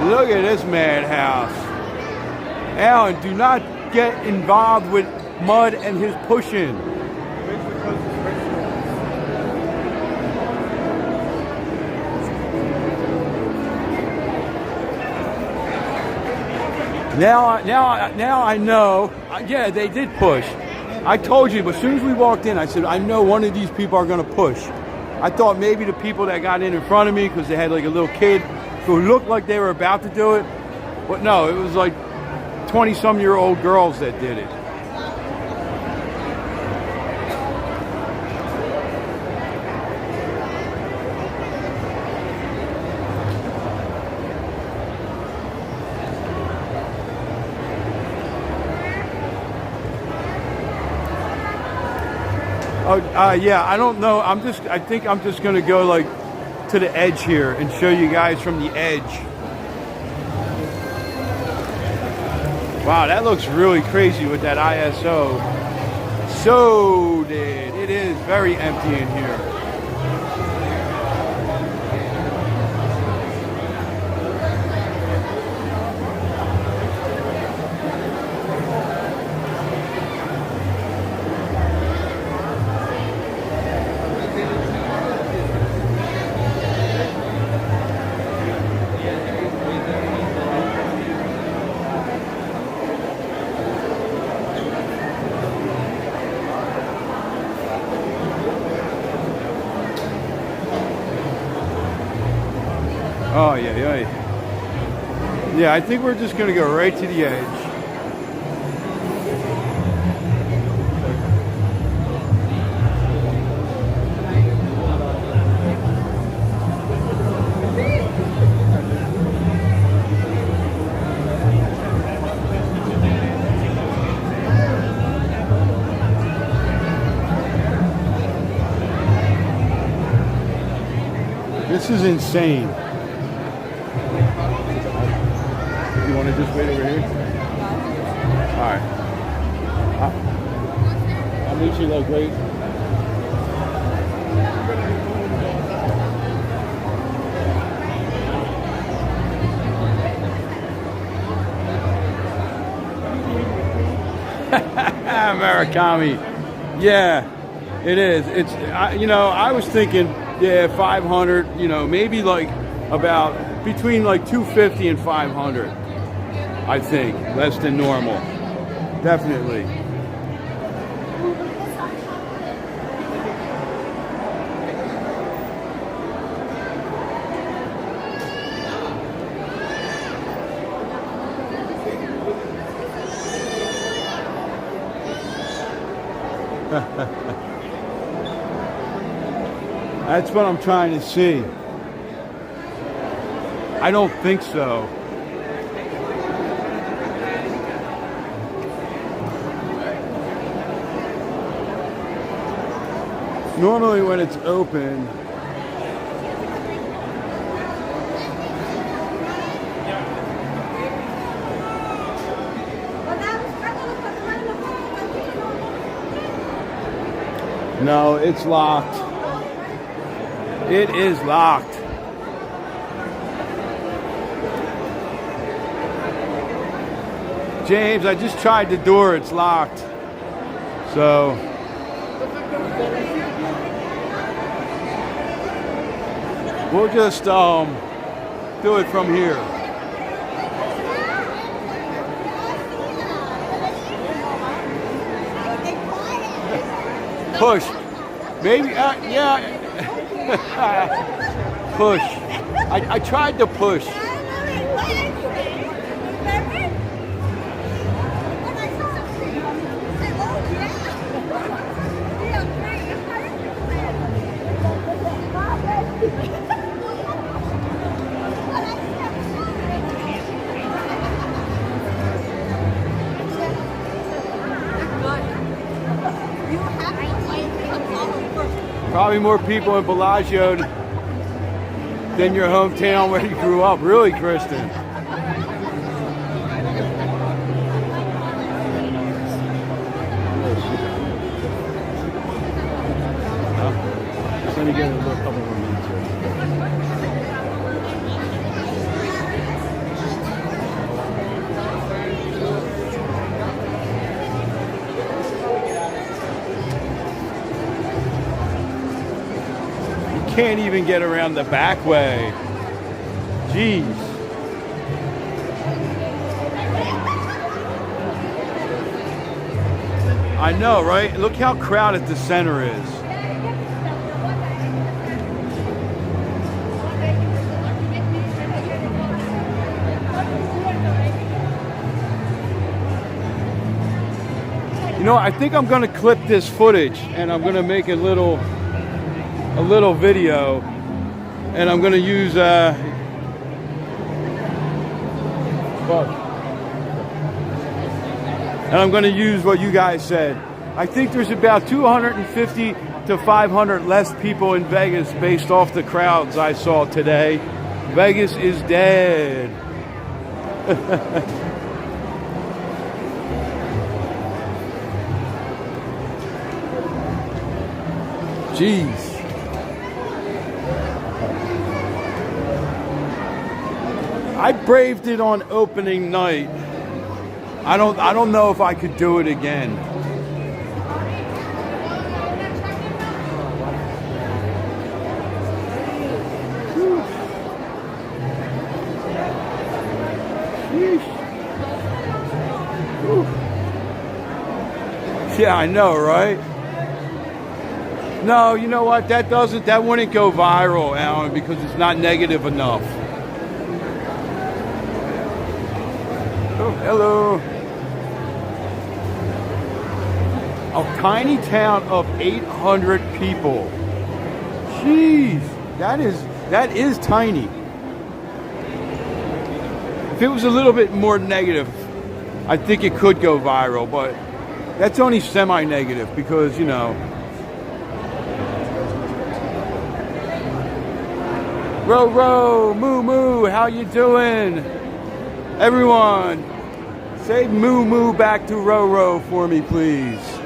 Look at this madhouse. Alan, do not get involved with Mud and his pushing. Now I know. Yeah, they did push. I told you, but as soon as we walked in, I said, I know one of these people are going to push. I thought maybe the people that got in front of me, because they had like a little kid who looked like they were about to do it. But no, it was like 20-some-year-old girls that did it. Yeah, I don't know. I think I'm just gonna go like to the edge here and show you guys from the edge. Wow, that looks really crazy with that ISO. So it is very empty in here. Oh, yeah. Yeah, I think we're just going to go right to the edge. This is insane. You want to just wait over here? All right. I'll meet you like right. Murakami. Yeah, it is. It's I was thinking, yeah, 500. Maybe like about between like 250 and 500. I think less than normal. Definitely. That's what I'm trying to see. I don't think so. Normally when it's open, no, it's locked. It is locked. James, I just tried the door, it's locked. So we'll just do it from here. Push. Maybe, yeah. Push. I tried to push. Probably more people in Bellagio than your hometown where you grew up. Really, Kristen? Just let me get a couple more minutes here. can't even get around the back way. Jeez. I know, right? Look how crowded the center is. You know, I think I'm going to clip this footage and I'm going to make a little video, and I'm going to use what you guys said. I think there's about 250 to 500 less people in Vegas based off the crowds I saw today. Vegas is dead. Jeez. I braved it on opening night. I don't know if I could do it again. Yeah, I know, right? No, you know what? That wouldn't go viral, Alan, because it's not negative enough. Oh, hello. A tiny town of 800 people. Jeez, that is tiny. If it was a little bit more negative, I think it could go viral, but that's only semi-negative because, you know. Ro, moo moo, how you doing? Everyone, say moo moo back to Ro for me, please.